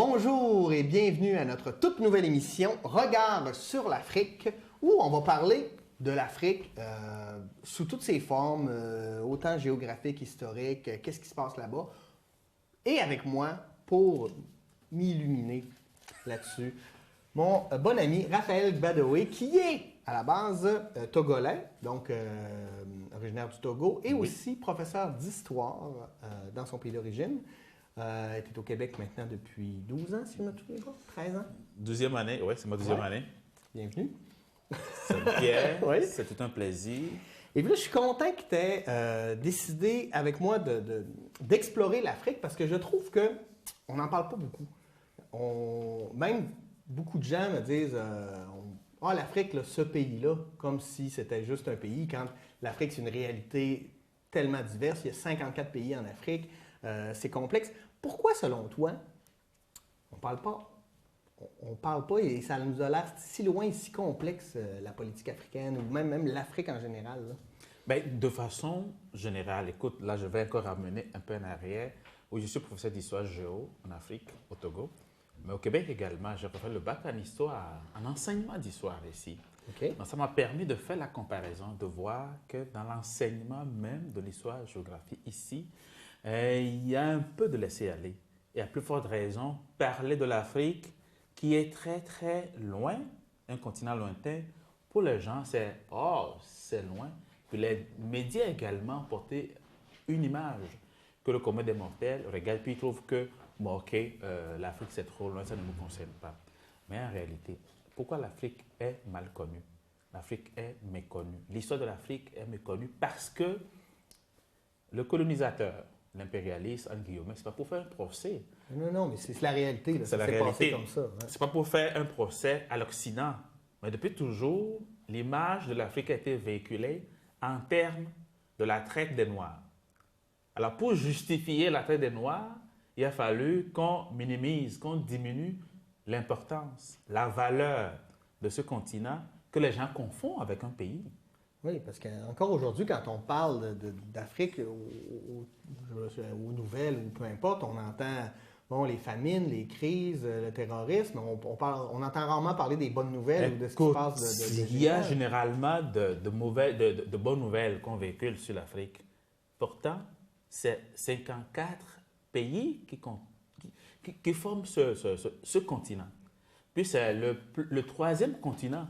Bonjour et bienvenue à notre toute nouvelle émission Regard sur l'Afrique où on va parler de l'Afrique sous toutes ses formes, autant géographiques, historiques, qu'est-ce qui se passe là-bas. Et avec moi, pour m'illuminer là-dessus, mon bon ami Raphaël Gbadawé, qui est à la base togolais, donc originaire du Togo, et aussi professeur d'histoire dans son pays d'origine. Tu es au Québec maintenant depuis 12 ans, si je ne me trompe pas, 13 ans. 12e année, oui, c'est ma 12e année. Bienvenue. Pierre, Oui. c'est tout un plaisir. Et puis là, je suis content que tu aies décidé avec moi d'explorer l'Afrique parce que je trouve qu'on n'en parle pas beaucoup. Même beaucoup de gens me disent l'Afrique, là, ce pays-là, comme si c'était juste un pays, quand l'Afrique, c'est une réalité tellement diverse. Il y a 54 pays en Afrique. C'est complexe. Pourquoi, selon toi, on parle pas et ça nous a l'air si loin et si complexe, la politique africaine ou même l'Afrique en général? Là? Bien, de façon générale, écoute, là, je vais encore ramener un peu en arrière, où je suis professeur d'histoire géo en Afrique, au Togo, mais au Québec également. J'ai refait le bac en histoire, en enseignement d'histoire ici. Okay. Donc, ça m'a permis de faire la comparaison, de voir que dans l'enseignement même de l'histoire-géographie ici, il y a un peu de laisser-aller. Et à plus forte raison, parler de l'Afrique qui est très, très loin, un continent lointain, pour les gens, c'est « oh, c'est loin ». Puis les médias également portaient une image que le commun des mortels regarde, puis ils trouvent que bon, « ok, l'Afrique c'est trop loin, ça ne nous concerne pas ». Mais en réalité, pourquoi l'Afrique est mal connue? L'Afrique est méconnue. L'histoire de l'Afrique est méconnue parce que le colonisateur, l'impérialiste, en guillemets, c'est pas pour faire un procès. Non, mais c'est la réalité. Là. C'est la Passé réalité. comme ça. Hein. C'est pas pour faire un procès à l'Occident. Mais depuis toujours, l'image de l'Afrique a été véhiculée en termes de la traite des Noirs. Alors, pour justifier la traite des Noirs, il a fallu qu'on minimise, qu'on diminue l'importance, la valeur de ce continent que les gens confondent avec un pays. Oui, parce qu'encore aujourd'hui, quand on parle d'Afrique aux nouvelles ou peu importe, on entend les famines, les crises, le terrorisme. On entend rarement parler des bonnes nouvelles ou de ce qui se passe de il y a généralement de bonnes nouvelles qu'on véhicule sur l'Afrique. Pourtant, c'est 54 pays qui forment ce continent. Puis c'est le troisième continent,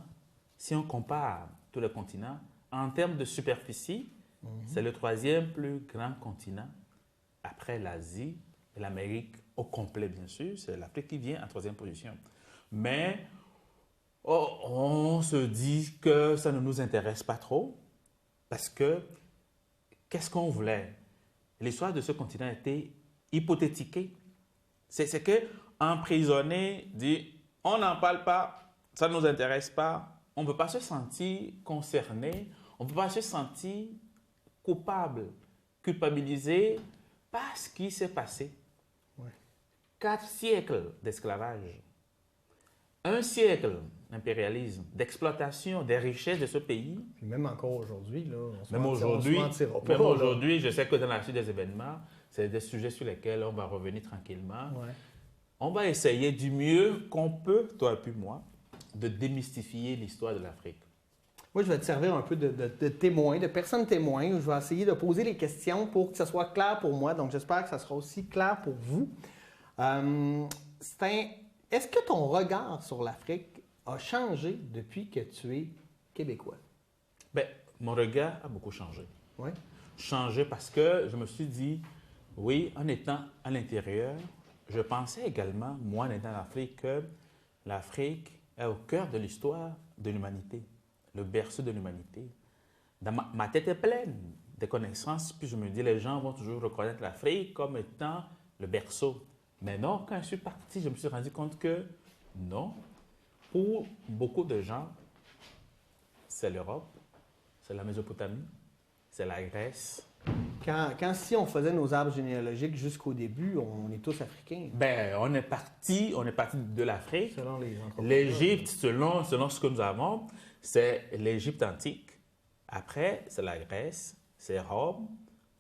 si on compare tous les continents. En termes de superficie, c'est le troisième plus grand continent après l'Asie et l'Amérique au complet, bien sûr. C'est l'Afrique qui vient en troisième position. Mais on se dit que ça ne nous intéresse pas trop parce que qu'est-ce qu'on voulait? L'histoire de ce continent a été hypothétiquée. C'est qu'emprisonné dit on n'en parle pas, ça ne nous intéresse pas. On ne peut pas se sentir concerné, on ne peut pas se sentir coupable, culpabilisé par ce qui s'est passé. Ouais. 4 siècles d'esclavage, 1 siècle d'impérialisme, d'exploitation des richesses de ce pays. Puis même encore aujourd'hui, là, Même aujourd'hui, je sais que dans la suite des événements, c'est des sujets sur lesquels on va revenir tranquillement. Ouais. On va essayer du mieux qu'on peut, toi et puis moi, de démystifier l'histoire de l'Afrique. Moi, je vais te servir un peu de témoin, de personne témoin, où je vais essayer de poser les questions pour que ça soit clair pour moi. Donc, j'espère que ça sera aussi clair pour vous. Est-ce que ton regard sur l'Afrique a changé depuis que tu es québécois? Bien, mon regard a beaucoup changé. Oui. Changé parce que je me suis dit, oui, en étant à l'intérieur, je pensais également, moi, en étant en Afrique, que l'Afrique est au cœur de l'histoire de l'humanité, le berceau de l'humanité. Ma tête est pleine de connaissances, puis je me dis, les gens vont toujours reconnaître l'Afrique comme étant le berceau. Mais non, quand je suis parti, je me suis rendu compte que non, pour beaucoup de gens, c'est l'Europe, c'est la Mésopotamie, c'est la Grèce. Si on faisait nos arbres généalogiques jusqu'au début, on est tous africains. Ben, on est parti de l'Afrique. Selon les anthropologues. L'Égypte, selon ce que nous avons, c'est l'Égypte antique. Après, c'est la Grèce, c'est Rome.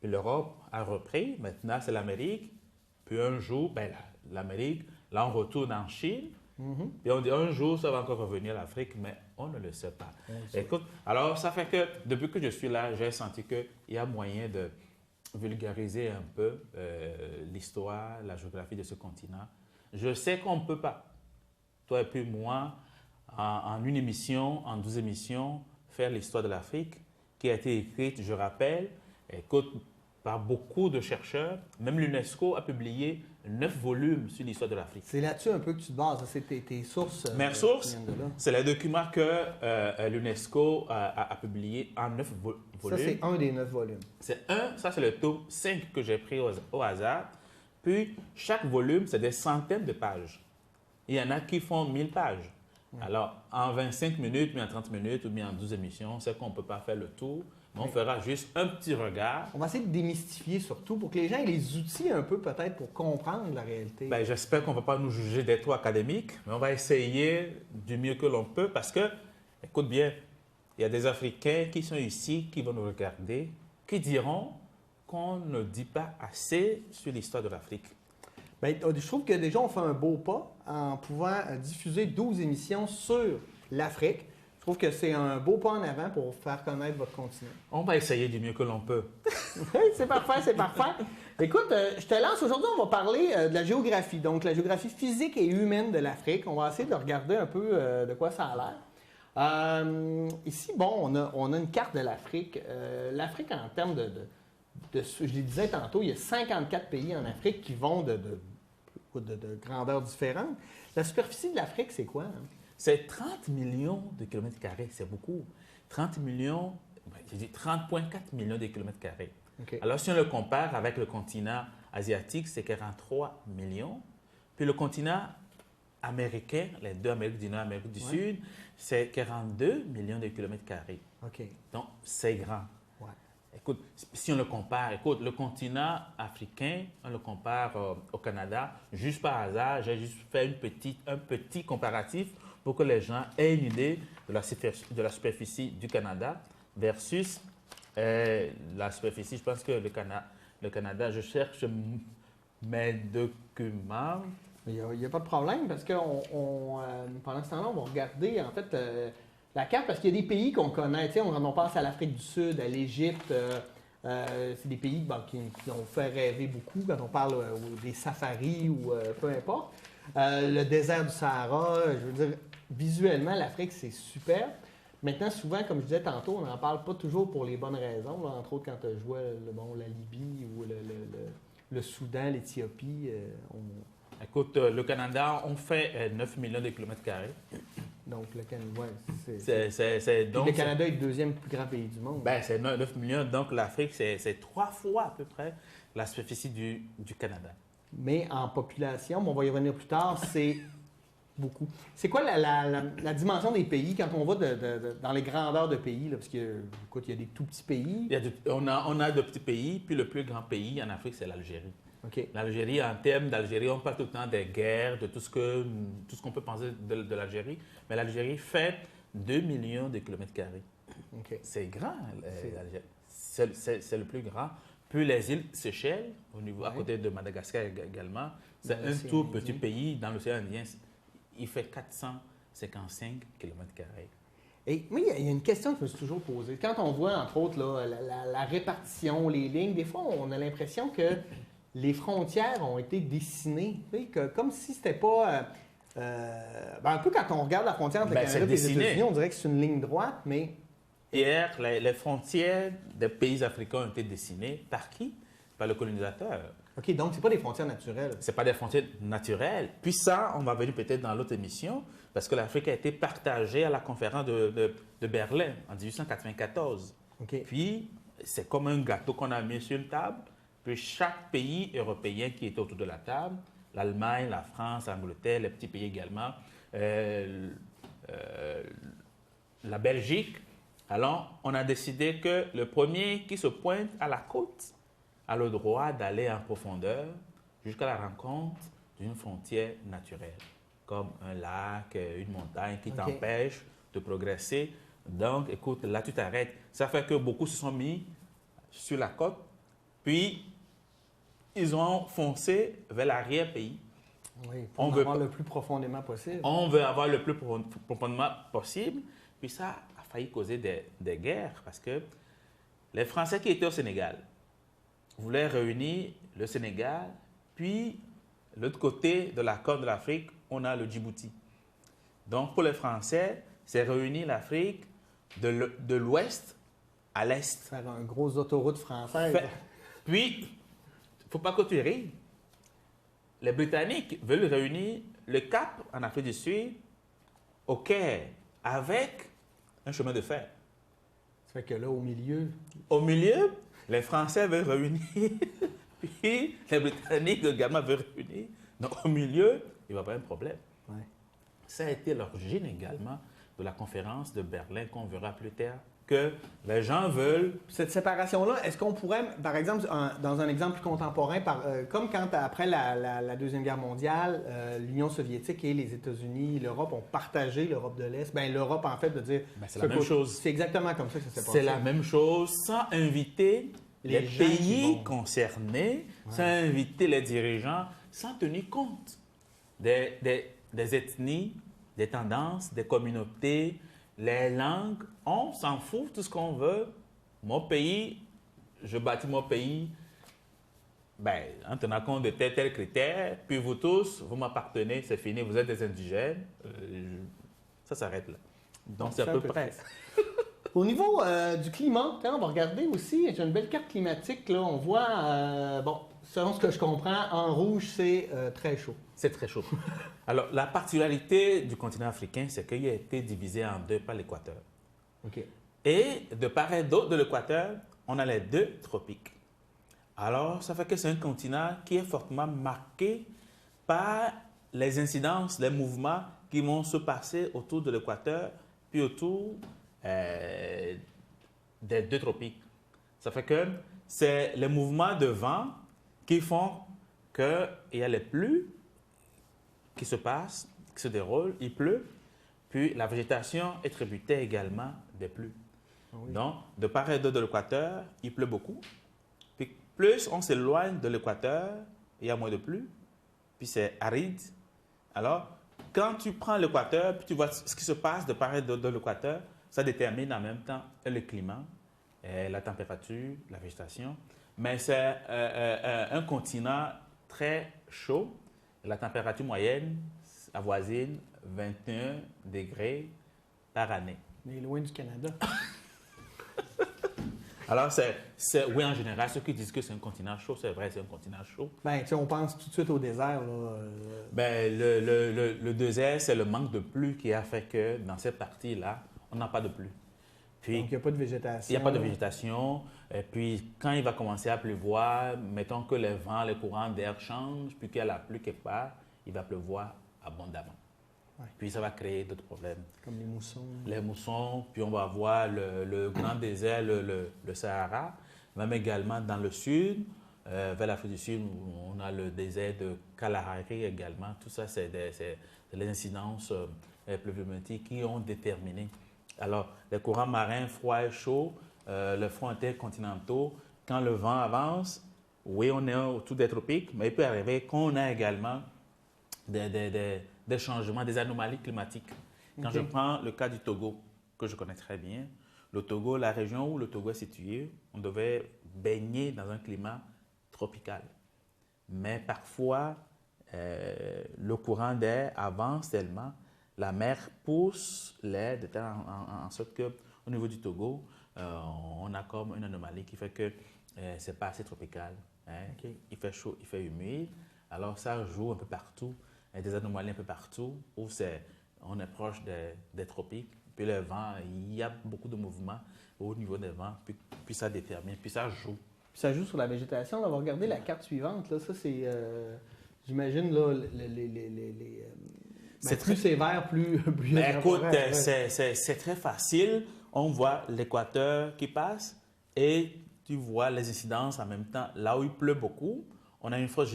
Puis l'Europe a repris. Maintenant, c'est l'Amérique. Puis un jour, ben, l'Amérique Là, on retourne en Chine. Mhm. Et on dit un jour, ça va encore revenir à l'Afrique, mais on ne le sait pas. Écoute, alors ça fait que depuis que je suis là, j'ai senti qu'il y a moyen de vulgariser un peu l'histoire, la géographie de ce continent. Je sais qu'on ne peut pas, toi et puis moi, en une émission, en 12 émissions, faire l'histoire de l'Afrique qui a été écrite, je rappelle, écoute, par beaucoup de chercheurs. Même l'UNESCO a publié 9 volumes sur l'histoire de l'Afrique. C'est là-dessus un peu que tu te bases, c'est tes sources. Mes sources, c'est les documents que l'UNESCO a publiés en 9 volumes. Ça, c'est un des 9 volumes. Ça c'est le tome 5 que j'ai pris au hasard. Puis, chaque volume, c'est des centaines de pages. Il y en a qui font 1000 pages. Alors, en 25 minutes, bien en 30 minutes, ou bien en 12 émissions, c'est qu'on ne peut pas faire le tour. Mais on fera juste un petit regard. On va essayer de démystifier surtout pour que les gens aient les outils un peu peut-être pour comprendre la réalité. Ben, j'espère qu'on ne va pas nous juger d'être trop académiques, mais on va essayer du mieux que l'on peut parce que, écoute bien, il y a des Africains qui sont ici, qui vont nous regarder, qui diront qu'on ne dit pas assez sur l'histoire de l'Afrique. Bien, je trouve que déjà, on fait un beau pas en pouvant diffuser 12 émissions sur l'Afrique. Je trouve que c'est un beau pas en avant pour faire connaître votre continent. On va essayer du mieux que l'on peut. Oui, c'est parfait, c'est parfait. Écoute, je te lance. Aujourd'hui, on va parler de la géographie, donc la géographie physique et humaine de l'Afrique. On va essayer de regarder un peu de quoi ça a l'air. Ici, bon, on a une carte de l'Afrique. L'Afrique, en termes je le disais tantôt, il y a 54 pays en Afrique qui vont de grandeurs différentes. La superficie de l'Afrique, c'est quoi? Hein? C'est 30 millions de kilomètres carrés, c'est beaucoup. 30 millions, j'ai dit 30,4 millions de kilomètres carrés. Okay. Alors, si on le compare avec le continent asiatique, c'est 43 millions. Puis le continent américain, les deux Amériques du Nord et Amérique du Sud, c'est 42 millions de kilomètres carrés. Okay. Donc, c'est grand. Ouais. Écoute, si on le compare, le continent africain, on le compare au Canada, juste par hasard, j'ai juste fait un petit comparatif pour que les gens aient une idée de la superficie du Canada versus la superficie. Je pense que le Canada, je cherche mes documents. Il n'y a pas de problème parce que pendant ce temps-là, on va regarder en fait la carte parce qu'il y a des pays qu'on connaît. On pense à l'Afrique du Sud, à l'Égypte. C'est des pays qui ont fait rêver beaucoup quand on parle des safaris ou peu importe. Le désert du Sahara, je veux dire, visuellement, l'Afrique, c'est super. Maintenant, souvent, comme je disais tantôt, on n'en parle pas toujours pour les bonnes raisons. Là, entre autres, quand je vois la Libye ou le Soudan, l'Éthiopie. Écoute, le Canada, on fait 9 millions de kilomètres carrés. Donc, le Canada, le Canada est le deuxième plus grand pays du monde. Ben, c'est 9 millions, donc l'Afrique, c'est 3 fois à peu près la superficie du Canada. Mais en population, on va y revenir plus tard, c'est beaucoup. C'est quoi la dimension des pays quand on va dans les grandeurs de pays? Là, parce qu'il y a des tout petits pays. On a de petits pays, puis le plus grand pays en Afrique, c'est l'Algérie. Okay. L'Algérie, en termes d'Algérie, on parle tout le temps des guerres, de tout ce qu'on peut penser de l'Algérie. Mais l'Algérie fait 2 millions de kilomètres carrés. Okay. C'est grand, l'Algérie. C'est le plus grand. Puis les îles Seychelles, à côté de Madagascar également, c'est un tout petit pays dans l'océan Indien. Il fait 455 kilomètres carrés. Et moi, il y a une question que je me suis toujours posée. Quand on voit, entre autres, là, la répartition, les lignes, des fois, on a l'impression que les frontières ont été dessinées, comme si c'était pas... un peu quand on regarde la frontière entre le Canada et les États-Unis, on dirait que c'est une ligne droite, mais... Hier, les frontières des pays africains ont été dessinées par qui? Par le colonisateur. OK, donc c'est pas des frontières naturelles. Ce pas des frontières naturelles. Puis ça, on va venir peut-être dans l'autre émission, parce que l'Afrique a été partagée à la conférence de Berlin en 1894. Okay. Puis, c'est comme un gâteau qu'on a mis sur une table. Puis chaque pays européen qui était autour de la table, l'Allemagne, la France, l'Angleterre, les petits pays également, la Belgique. Alors, on a décidé que le premier qui se pointe à la côte a le droit d'aller en profondeur jusqu'à la rencontre d'une frontière naturelle, comme un lac, une montagne qui t'empêche de progresser. Donc, écoute, là, tu t'arrêtes. Ça fait que beaucoup se sont mis sur la côte, puis ils ont foncé vers l'arrière-pays. Oui, il faut en avoir le plus profondément possible. On veut avoir le plus profondément possible. Puis ça a failli causer des guerres parce que les Français qui étaient au Sénégal voulaient réunir le Sénégal, puis l'autre côté de la Corne de l'Afrique, on a le Djibouti. Donc pour les Français, c'est réunir l'Afrique de l'ouest à l'est. Faire un gros autoroute française. Puis, il ne faut pas que tu ris. Les Britanniques veulent réunir le Cap en Afrique du Sud au Caire avec un chemin de fer. Ça fait que là, au milieu... Au milieu, les Français veulent réunir, puis les Britanniques également veulent réunir. Donc, au milieu, il va y avoir un problème. Ouais. Ça a été l'origine également de la conférence de Berlin qu'on verra plus tard, que les gens veulent... Cette séparation-là, est-ce qu'on pourrait, par exemple, dans un exemple plus contemporain, comme quand après la Deuxième Guerre mondiale, l'Union soviétique et les États-Unis, l'Europe ont partagé l'Europe de l'Est, bien l'Europe, en fait, de dire... c'est la même chose. C'est exactement comme ça que ça s'est passé. C'est la même chose, sans inviter les pays concernés, sans inviter les dirigeants, sans tenir compte des ethnies, des tendances, des communautés, les langues. On s'en fout, tout ce qu'on veut. Mon pays, je bâtis mon pays en tenant compte de tels critères, puis vous tous, vous m'appartenez, c'est fini, vous êtes des indigènes. Ça s'arrête là. Donc c'est à peu près. Au niveau du climat, on va regarder aussi, j'ai une belle carte climatique, là, on voit, selon ce que je comprends, en rouge, c'est très chaud. C'est très chaud. Alors, la particularité du continent africain, c'est qu'il a été divisé en deux par l'équateur. OK. Et de part et d'autre de l'équateur, on a les deux tropiques. Alors, ça fait que c'est un continent qui est fortement marqué par les incidences, les mouvements qui vont se passer autour de l'équateur, puis autour des deux tropiques. Ça fait que c'est les mouvements de vent qui font qu'il y a les pluies qui se passent, qui se déroulent, il pleut, puis la végétation est tributaire également des pluies. Oui. Donc, de part et d'autre de l'équateur, il pleut beaucoup. Puis plus on s'éloigne de l'équateur, il y a moins de pluie, puis c'est aride. Alors, quand tu prends l'équateur, puis tu vois ce qui se passe de part et d'autre de l'équateur, ça détermine en même temps le climat, la température, la végétation. Mais c'est un continent très chaud. La température moyenne avoisine 21 degrés par année. Mais loin du Canada. Alors, oui, en général, ceux qui disent que c'est un continent chaud, c'est vrai, c'est un continent chaud. On pense tout de suite au désert. Là. Le désert, c'est le manque de pluie qui a fait que dans cette partie-là, on n'a pas de pluie. Puis, donc, il n'y a pas de végétation. Il n'y a pas de végétation. Et puis, quand il va commencer à pleuvoir, mettons que les vents, les courants d'air changent, puis qu'il y a la pluie quelque part, il va pleuvoir abondamment. Ouais. Puis, ça va créer d'autres problèmes. Comme les moussons. Les moussons, puis on va avoir le grand désert, le Sahara. Même également dans le sud, vers l'Afrique du Sud, on a le désert de Kalahari également. Tout ça, c'est les incidences pluviométriques qui ont déterminé. Alors, les courants marins froids et chauds, les fronts intercontinentaux, quand le vent avance, oui, on est autour des tropiques, mais il peut arriver qu'on ait également des changements, des anomalies climatiques. Quand je prends le cas du Togo, que je connais très bien, le Togo, la région où le Togo est situé, on devait baigner dans un climat tropical. Mais parfois, le courant d'air avance tellement, la mer pousse l'air de telle en sorte qu'au niveau du Togo, on a comme une anomalie qui fait que ce n'est pas assez tropical. Okay. Il fait chaud, il fait humide. Alors ça joue un peu partout, des anomalies un peu partout où on est proche des tropiques. Puis le vent, il y a beaucoup de mouvements au niveau des vents, puis ça détermine, puis ça joue. Puis ça joue sur la végétation. On va regarder la carte suivante. Là. Ça, c'est, j'imagine, là, c'est plus sévère, plus... écoute, c'est très facile. On voit l'équateur qui passe et tu vois les incidences en même temps. Là où il pleut beaucoup, on a une forte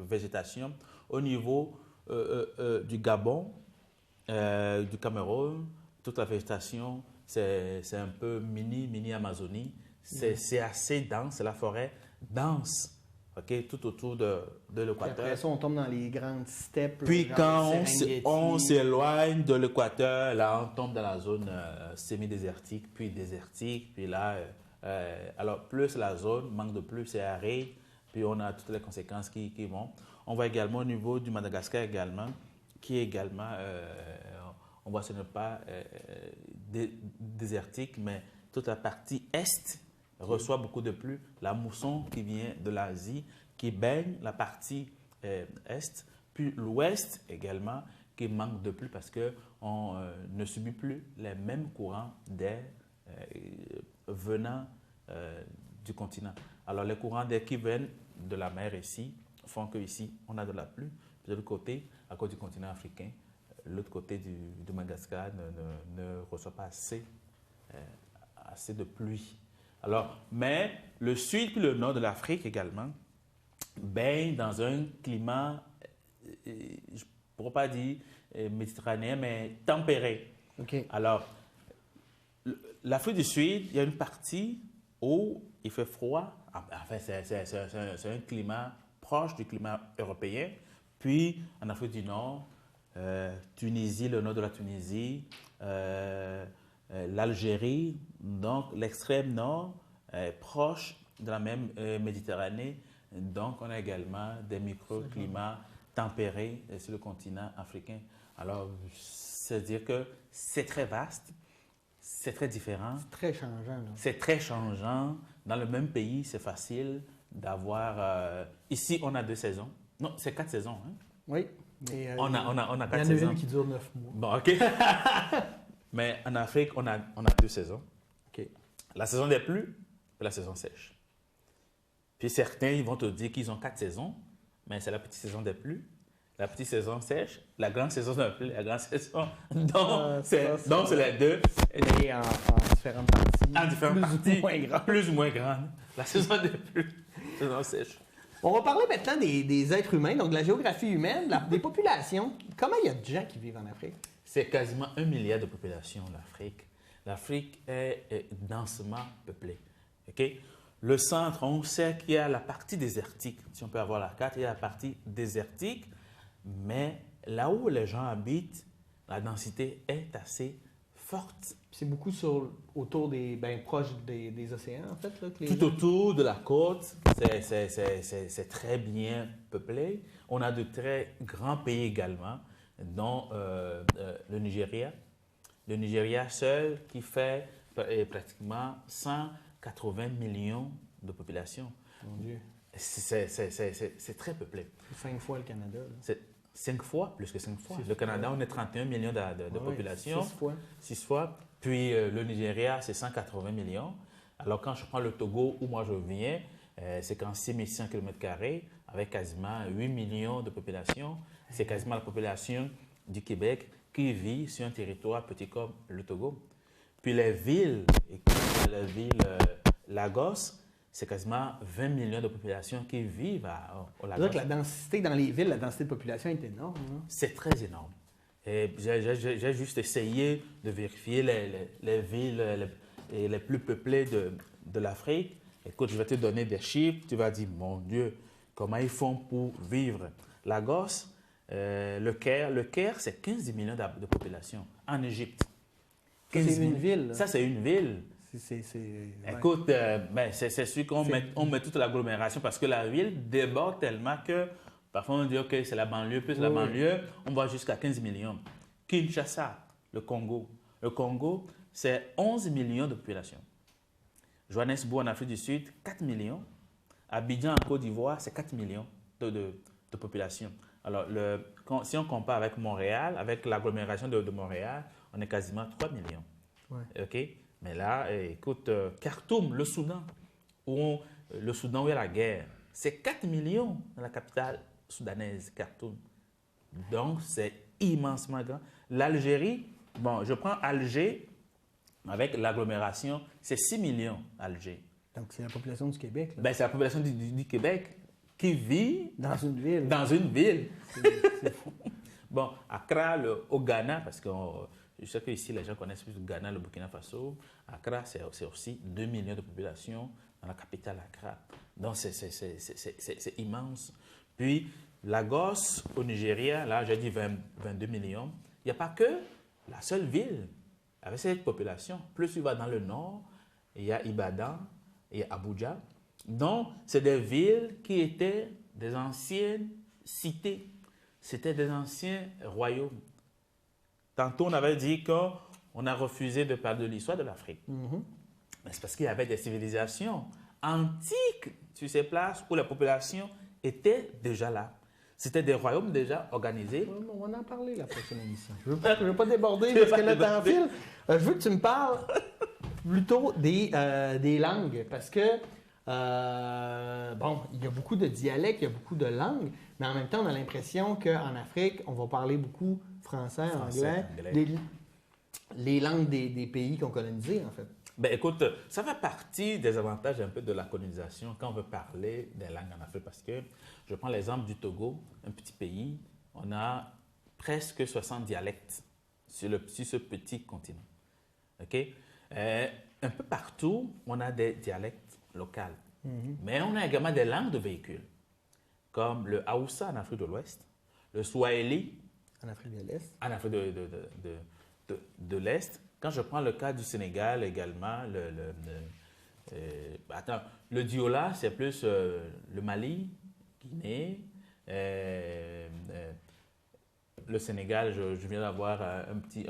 végétation. Au niveau du Gabon, du Cameroun, toute la végétation, c'est un peu mini Amazonie. C'est assez dense, c'est la forêt dense ok, tout autour de Puis l'équateur. après ça, on tombe dans les grandes steppes. Puis genre quand Serengeti. on s'éloigne de l'équateur, là, on tombe dans la zone semi-désertique, puis désertique. Puis là, alors plus la zone manque de pluie, c'est aride. Puis on a toutes les conséquences qui vont. On voit également au niveau du Madagascar également, qui est également, on voit ce n'est pas désertique, mais toute la partie est reçoit beaucoup de pluie. La mousson qui vient de l'Asie, qui baigne la partie est, puis l'ouest également, qui manque de pluie parce qu'on ne subit plus les mêmes courants d'air venant du continent. Alors les courants d'air qui viennent de la mer ici font qu'ici on a de la pluie. Puis de l'autre côté, à cause du continent africain, l'autre côté du Madagascar ne reçoit pas assez de pluie. Alors, mais le sud et le nord de l'Afrique également baignent dans un climat, je ne pourrais pas dire méditerranéen, mais tempéré. OK. Alors, l'Afrique du Sud, il y a une partie où il fait froid. Enfin, c'est un climat proche du climat européen. Puis, en Afrique du Nord, Tunisie, le nord de la Tunisie, l'Algérie, donc l'extrême nord, proche de la même Méditerranée. Donc, on a également des microclimats tempérés sur le continent africain. Alors, c'est-à-dire que c'est très vaste, c'est très différent. C'est très changeant. Là. C'est très changeant. Dans le même pays, c'est facile d'avoir... ici, on a 2 saisons. Non, c'est 4 saisons. Hein? Oui. Mais, On a 4 il y en saisons. a une qui dure 9 mois. Bon, OK. Mais en Afrique, on a 2 saisons. OK. La saison des pluies et la saison sèche. Puis certains, ils vont te dire qu'ils ont 4 saisons, mais c'est la petite saison des pluies, la petite saison sèche, la grande saison des pluies, la grande saison. Donc, c'est les deux. Et en différentes parties. En différentes parties, moins grandes. plus ou moins grandes. La saison des pluies, la saison sèche. On va parler maintenant des êtres humains, donc de la géographie humaine, des populations. Comment il y a de gens qui vivent en Afrique? C'est quasiment 1 milliard de population, l'Afrique. L'Afrique est densément peuplée. OK? Le centre, on sait qu'il y a la partie désertique. Si on peut avoir la carte, il y a la partie désertique, mais là où les gens habitent, la densité est assez forte. C'est beaucoup autour proche des océans, en fait. Là, que les Tout gens... autour de la côte, c'est très bien peuplé. On a de très grands pays également, dont le Nigeria. Le Nigeria seul qui fait pratiquement 180 millions de population. Mon Dieu. C'est très peuplé. C'est 5 fois le Canada. Là. C'est 5 fois, plus que 5 fois. Le Canada, on est 31 millions de population. 6 fois. 6 fois. Puis le Nigeria, c'est 180 millions. Alors quand je prends le Togo, où moi je viens, c'est quand 6100 km², avec quasiment 8 millions de population. C'est quasiment la population du Québec qui vit sur un territoire petit comme le Togo. Puis les villes, Lagos, c'est quasiment 20 millions de population qui vivent au Lagos. C'est-à-dire que la densité dans les villes, la densité de population est énorme. Hein? C'est très énorme. Et j'ai juste essayé de vérifier les villes les plus peuplées de l'Afrique. Écoute, je vais te donner des chiffres. Tu vas dire, mon Dieu, comment ils font pour vivre? Lagos, le Caire, c'est 15 millions de population en Égypte. C'est une ville. Là. Ça, c'est une ville. Ouais. Écoute, c'est sûr qu'on met toute l'agglomération parce que la ville déborde tellement que parfois on dit OK, c'est la banlieue, plus la banlieue, on va jusqu'à 15 millions. Kinshasa, le Congo. Le Congo, c'est 11 millions de population. Johannesburg en Afrique du Sud, 4 millions. Abidjan en Côte d'Ivoire, c'est 4 millions de population. Alors, si on compare avec Montréal, avec l'agglomération de Montréal, on est quasiment 3 millions. Ouais. OK? Mais là, écoute, Khartoum, le Soudan où il y a la guerre, c'est 4 millions dans la capitale soudanaise, Khartoum. Donc, c'est immensement grand. L'Algérie, bon, je prends Alger avec l'agglomération, c'est 6 millions, Alger. Donc, c'est la population du Québec. Là. Ben, c'est la population du Québec qui vit dans une ville. Dans une ville. C'est fou. Bon, Accra, au Ghana, parce que je sais qu'ici, les gens connaissent plus le Ghana, le Burkina Faso. Accra, c'est aussi 2 millions de population. dans la capitale Accra. Donc, c'est immense. Puis, Lagos, au Nigeria, là, j'ai dit 22 millions. Il n'y a pas que la seule ville avec cette population. Plus tu vas dans le nord, il y a Ibadan, il y a Abuja. Donc, c'est des villes qui étaient des anciennes cités. C'était des anciens royaumes. Tantôt, on avait dit qu'on a refusé de parler de l'histoire de l'Afrique. Mais c'est parce qu'il y avait des civilisations antiques sur ces places où la population était déjà là. C'était des royaumes déjà organisés. On va en parler la prochaine émission. Je ne veux pas déborder parce que le temps file. Je veux que tu me parles plutôt des langues parce que, bon, il y a beaucoup de dialectes, il y a beaucoup de langues, mais en même temps, on a l'impression qu'en Afrique, on va parler beaucoup français, anglais. Les langues des pays qu'on colonisé, en fait. Ben, écoute, ça fait partie des avantages un peu de la colonisation quand on veut parler des langues en Afrique. Parce que je prends l'exemple du Togo, un petit pays, on a presque 60 dialectes sur ce petit continent. OK? Un peu partout, on a des dialectes locaux. Mais on a également des langues de véhicules, comme le Haoussa en Afrique de l'Ouest, le Swahili en Afrique de l'Est. En Afrique de l'Est. Quand je prends le cas du Sénégal également, le Diola, c'est plus le Mali, Guinée, le Sénégal, je viens d'avoir un petit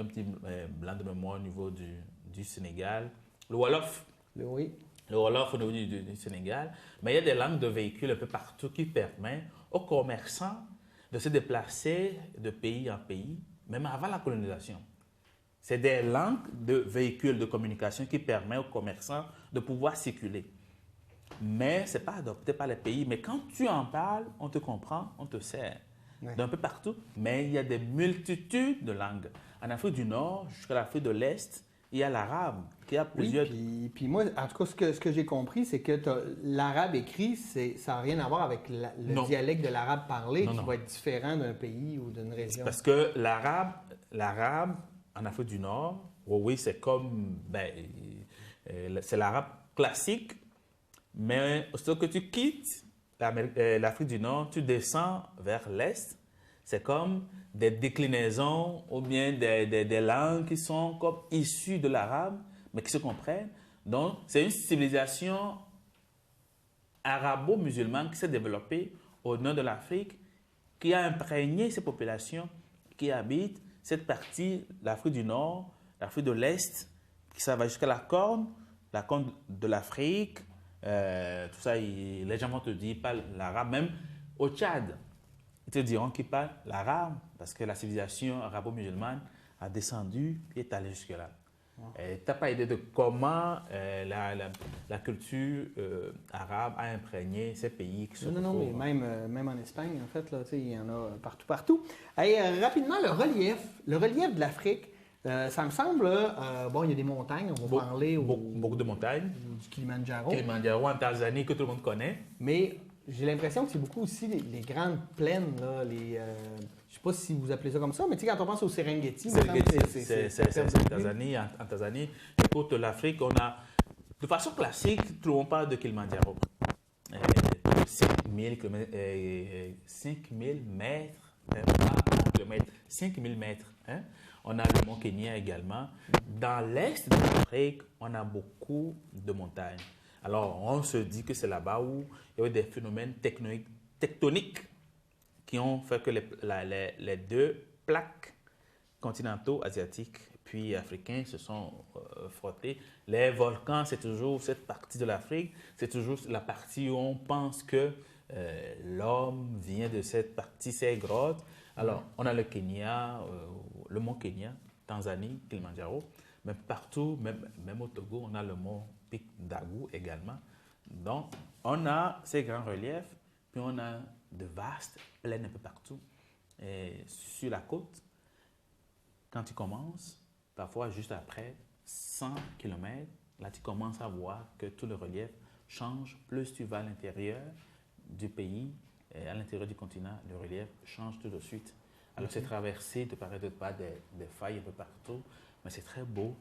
blanc de mémoire au niveau du Sénégal. Le Wolof. Oui. Le Wolof au niveau du Sénégal. Mais il y a des langues de véhicules un peu partout qui permettent aux commerçants de se déplacer de pays en pays, même avant la colonisation. C'est des langues de véhicules de communication qui permettent aux commerçants de pouvoir circuler. Mais ce n'est pas adopté par les pays. Mais quand tu en parles, on te comprend, on te sert. Ouais. D'un peu partout. Mais il y a des multitudes de langues. En Afrique du Nord jusqu'à l'Afrique de l'Est, il y a l'arabe qui a plusieurs... Oui, puis moi, en tout cas, ce que j'ai compris, c'est que l'arabe écrit, ça n'a rien à voir avec le dialecte de l'arabe parlé qui va être différent d'un pays ou d'une région. Parce que l'arabe en Afrique du Nord, oui, c'est comme... c'est l'arabe classique, mais aussitôt que tu quittes l'Afrique du Nord, tu descends vers l'Est, c'est comme des déclinaisons ou bien des langues qui sont comme issues de l'arabe, mais qui se comprennent. Donc, c'est une civilisation arabo-musulmane qui s'est développée au nord de l'Afrique, qui a imprégné ces populations qui habitent cette partie, l'Afrique du Nord, l'Afrique de l'Est, ça va jusqu'à la corne de l'Afrique, tout ça, les gens vont te dire, ils parlent l'arabe, même au Tchad. Ils te diront qu'ils parlent l'arabe parce que la civilisation arabo-musulmane a descendu et est allée jusque-là. Tu n'as pas idée de comment la culture arabe a imprégné ces pays qui se retrouvent. Non, mais même en Espagne, en fait, là, il y en a partout. Hey, rapidement, le relief de l'Afrique, ça me semble, bon, il y a des montagnes, on va parler beaucoup de montagnes. Du Kilimandjaro. Kilimandjaro en Tanzanie, que tout le monde connaît. Mais j'ai l'impression que c'est beaucoup aussi les grandes plaines, là, je ne sais pas si vous appelez ça comme ça, mais tu sais, quand on pense au Serengeti, c'est en Tanzanie. En Tanzanie, écoute, l'Afrique, on a, de façon classique, tout le monde parle de Kilimandjaro. 5000 mètres, 5000 mètres. Hein? On a le mont Kenya également. Dans l'est de l'Afrique, on a beaucoup de montagnes. Alors, on se dit que c'est là-bas où il y a eu des phénomènes tectoniques qui ont fait que les deux plaques continentaux, asiatiques puis africains se sont frottés. Les volcans, c'est toujours cette partie de l'Afrique, c'est toujours la partie où on pense que l'homme vient de cette partie, ces grottes. Alors, on a le Kenya, le mont Kenya, Tanzanie, Kilimandjaro, mais partout, même au Togo, on a le mont Pic d'Agou également. Donc, on a ces grands reliefs, puis on a de vastes plaines un peu partout. Et sur la côte, quand tu commences, parfois juste après 100 km, là tu commences à voir que tout le relief change. Plus tu vas à l'intérieur du pays, à l'intérieur du continent, le relief change tout de suite. Alors, c'est traversé de part et d'autre par des failles un peu partout, mais c'est très beau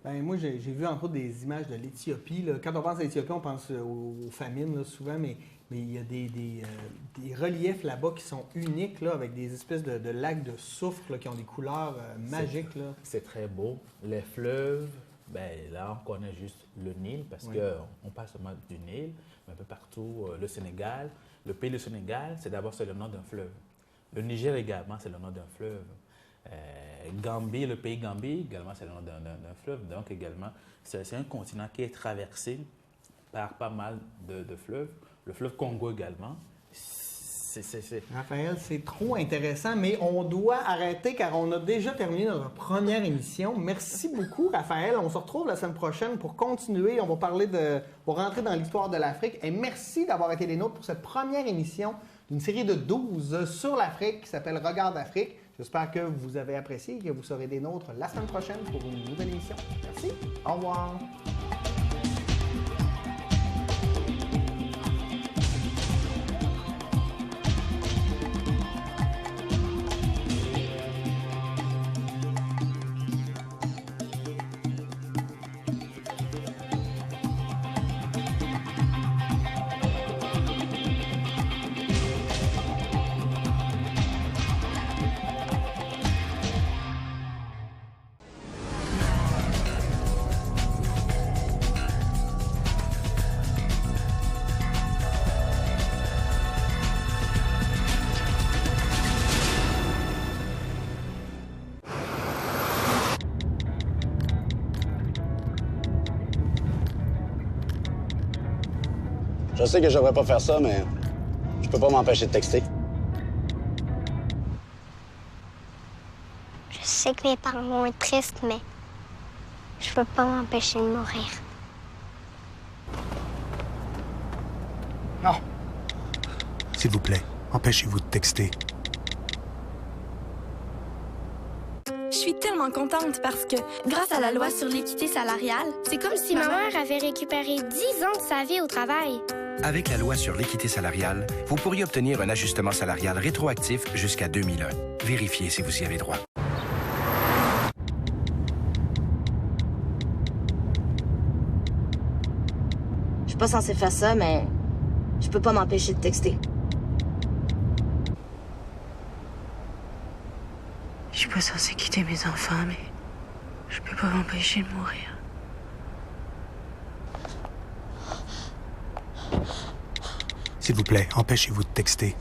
Ben, moi, j'ai vu entre autres des images de l'Éthiopie. Là. Quand on pense à l'Éthiopie, on pense aux famines là, souvent, mais il y a des reliefs là-bas qui sont uniques, là, avec des espèces de lacs de soufre là, qui ont des couleurs magiques. Là. C'est très beau. Les fleuves, ben, là, on connaît juste le Nil, parce qu'on parle seulement du Nil, mais un peu partout, le Sénégal. Le pays du Sénégal, c'est le nom d'un fleuve. Le Niger également, c'est le nom d'un fleuve. Gambie, le pays Gambie, également, c'est le nom d'un fleuve. Donc, également, c'est un continent qui est traversé par pas mal de fleuves. Le fleuve Congo également. Raphaël, c'est trop intéressant, mais on doit arrêter car on a déjà terminé notre première émission. Merci beaucoup, Raphaël. On se retrouve la semaine prochaine pour continuer. On va rentrer dans l'histoire de l'Afrique. Et merci d'avoir été les nôtres pour cette première émission d'une série de 12 sur l'Afrique qui s'appelle Regard d'Afrique. J'espère que vous avez apprécié et que vous serez des nôtres la semaine prochaine pour une nouvelle émission. Merci. Au revoir. Je sais que je devrais pas faire ça, mais je peux pas m'empêcher de texter. Je sais que mes parents vont être tristes, mais je peux pas m'empêcher de mourir. Non. S'il vous plaît, empêchez-vous de texter. Je suis tellement contente parce que, grâce à la loi sur l'équité salariale, c'est comme si Ma mère avait récupéré 10 ans de sa vie au travail. Avec la loi sur l'équité salariale, vous pourriez obtenir un ajustement salarial rétroactif jusqu'à 2001. Vérifiez si vous y avez droit. Je suis pas censée faire ça, mais je peux pas m'empêcher de texter. Je suis pas censée quitter mes enfants, mais je peux pas m'empêcher de mourir. S'il vous plaît, empêchez-vous de texter.